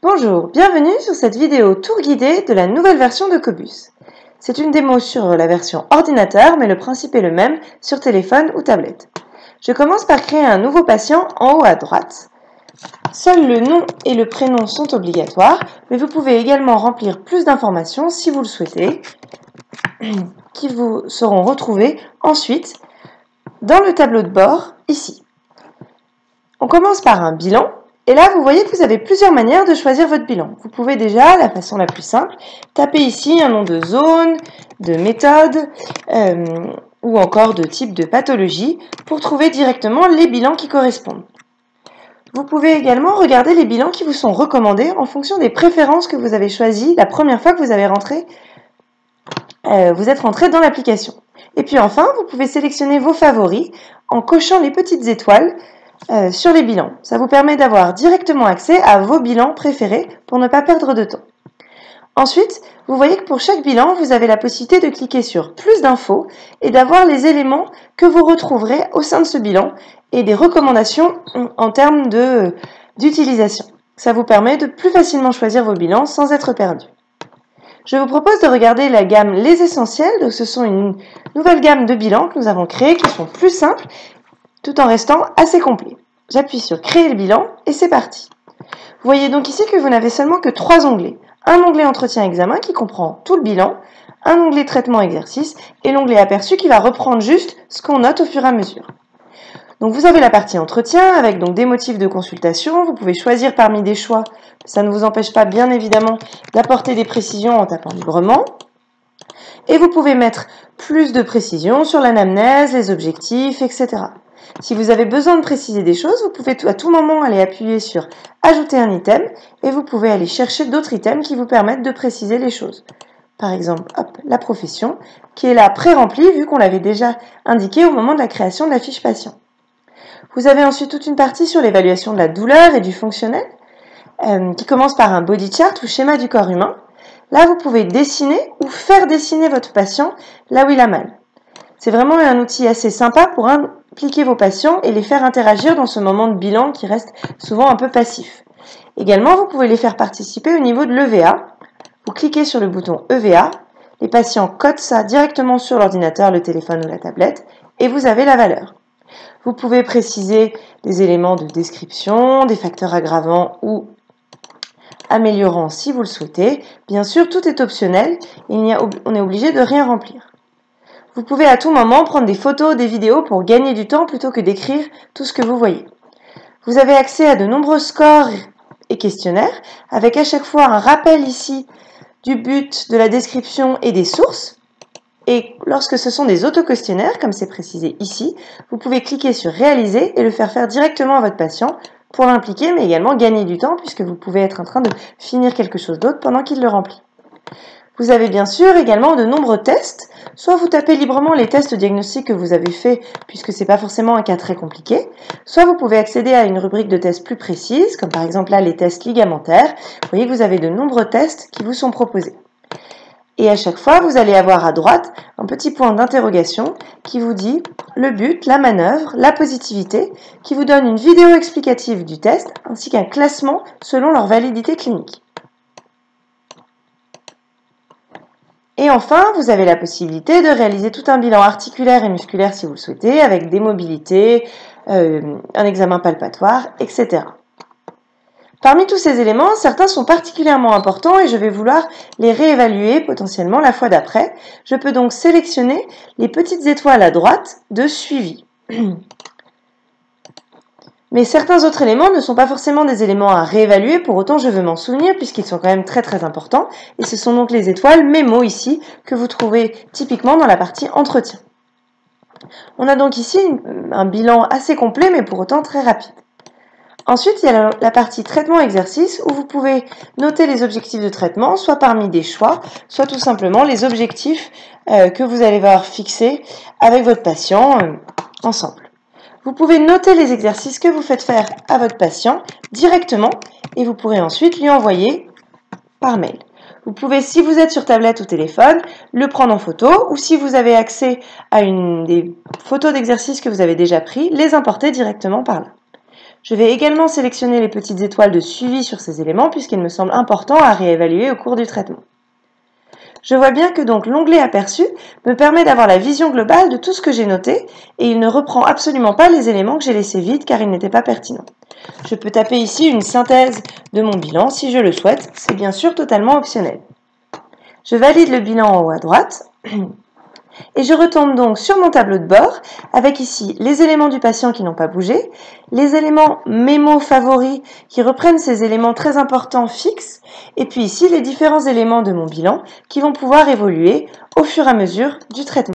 Bonjour, bienvenue sur cette vidéo tour guidé de la nouvelle version de Cobus. C'est une démo sur la version ordinateur, mais le principe est le même sur téléphone ou tablette. Je commence par créer un nouveau patient en haut à droite. Seuls le nom et le prénom sont obligatoires, mais vous pouvez également remplir plus d'informations si vous le souhaitez, qui vous seront retrouvées ensuite dans le tableau de bord ici. On commence par un bilan. Et là, vous voyez que vous avez plusieurs manières de choisir votre bilan. Vous pouvez déjà, la façon la plus simple, taper ici un nom de zone, de méthode ou encore de type de pathologie pour trouver directement les bilans qui correspondent. Vous pouvez également regarder les bilans qui vous sont recommandés en fonction des préférences que vous avez choisies la première fois que vous avez vous êtes rentré dans l'application. Et puis enfin, vous pouvez sélectionner vos favoris en cochant les petites étoiles sur les bilans. Ça vous permet d'avoir directement accès à vos bilans préférés pour ne pas perdre de temps. Ensuite, vous voyez que pour chaque bilan, vous avez la possibilité de cliquer sur plus d'infos et d'avoir les éléments que vous retrouverez au sein de ce bilan et des recommandations en termes d'utilisation. Ça vous permet de plus facilement choisir vos bilans sans être perdu. Je vous propose de regarder la gamme Les Essentiels. Donc, ce sont une nouvelle gamme de bilans que nous avons créés qui sont plus simples tout en restant assez complet. J'appuie sur Créer le bilan et c'est parti. Vous voyez donc ici que vous n'avez seulement que 3 onglets. Un onglet Entretien Examen qui comprend tout le bilan, un onglet Traitement Exercice et l'onglet Aperçu qui va reprendre juste ce qu'on note au fur et à mesure. Donc vous avez la partie Entretien avec donc des motifs de consultation. Vous pouvez choisir parmi des choix. Ça ne vous empêche pas bien évidemment d'apporter des précisions en tapant librement. Et vous pouvez mettre plus de précisions sur l'anamnèse, les objectifs, etc. Si vous avez besoin de préciser des choses, vous pouvez à tout moment aller appuyer sur Ajouter un item et vous pouvez aller chercher d'autres items qui vous permettent de préciser les choses. Par exemple, hop, la profession, qui est là pré-remplie vu qu'on l'avait déjà indiqué au moment de la création de la fiche patient. Vous avez ensuite toute une partie sur l'évaluation de la douleur et du fonctionnel, qui commence par un body chart ou schéma du corps humain. Là, vous pouvez dessiner ou faire dessiner votre patient là où il a mal. C'est vraiment un outil assez sympa pour impliquer vos patients et les faire interagir dans ce moment de bilan qui reste souvent un peu passif. Également, vous pouvez les faire participer au niveau de l'EVA. Vous cliquez sur le bouton EVA, les patients codent ça directement sur l'ordinateur, le téléphone ou la tablette et vous avez la valeur. Vous pouvez préciser des éléments de description, des facteurs aggravants ou améliorants si vous le souhaitez. Bien sûr, tout est optionnel, on est obligé de rien remplir. Vous pouvez à tout moment prendre des photos, des vidéos pour gagner du temps plutôt que d'écrire tout ce que vous voyez. Vous avez accès à de nombreux scores et questionnaires avec à chaque fois un rappel ici du but, de la description et des sources. Et lorsque ce sont des auto-questionnaires, comme c'est précisé ici, vous pouvez cliquer sur Réaliser et le faire directement à votre patient pour l'impliquer, mais également gagner du temps puisque vous pouvez être en train de finir quelque chose d'autre pendant qu'il le remplit. Vous avez bien sûr également de nombreux tests. Soit vous tapez librement les tests diagnostiques que vous avez faits, puisque ce n'est pas forcément un cas très compliqué. Soit vous pouvez accéder à une rubrique de tests plus précise, comme par exemple là les tests ligamentaires. Vous voyez que vous avez de nombreux tests qui vous sont proposés. Et à chaque fois, vous allez avoir à droite un petit point d'interrogation qui vous dit le but, la manœuvre, la positivité, qui vous donne une vidéo explicative du test, ainsi qu'un classement selon leur validité clinique. Et enfin, vous avez la possibilité de réaliser tout un bilan articulaire et musculaire si vous le souhaitez, avec des mobilités, un examen palpatoire, etc. Parmi tous ces éléments, certains sont particulièrement importants et je vais vouloir les réévaluer potentiellement la fois d'après. Je peux donc sélectionner les petites étoiles à droite de suivi. Mais certains autres éléments ne sont pas forcément des éléments à réévaluer, pour autant je veux m'en souvenir puisqu'ils sont quand même très très importants. Et ce sont donc les étoiles mémo ici que vous trouvez typiquement dans la partie entretien. On a donc ici un bilan assez complet mais pour autant très rapide. Ensuite, il y a la partie traitement exercice où vous pouvez noter les objectifs de traitement, soit parmi des choix, soit tout simplement les objectifs que vous allez avoir fixés avec votre patient ensemble. Vous pouvez noter les exercices que vous faites faire à votre patient directement et vous pourrez ensuite lui envoyer par mail. Vous pouvez, si vous êtes sur tablette ou téléphone, le prendre en photo ou si vous avez accès à des photos d'exercices que vous avez déjà pris, les importer directement par là. Je vais également sélectionner les petites étoiles de suivi sur ces éléments puisqu'il me semble important à réévaluer au cours du traitement. Je vois bien que donc l'onglet aperçu me permet d'avoir la vision globale de tout ce que j'ai noté et il ne reprend absolument pas les éléments que j'ai laissés vides car ils n'étaient pas pertinents. Je peux taper ici une synthèse de mon bilan si je le souhaite, c'est bien sûr totalement optionnel. Je valide le bilan en haut à droite et je retombe donc sur mon tableau de bord avec ici les éléments du patient qui n'ont pas bougé, les éléments mémo favoris qui reprennent ces éléments très importants fixes et puis ici les différents éléments de mon bilan qui vont pouvoir évoluer au fur et à mesure du traitement.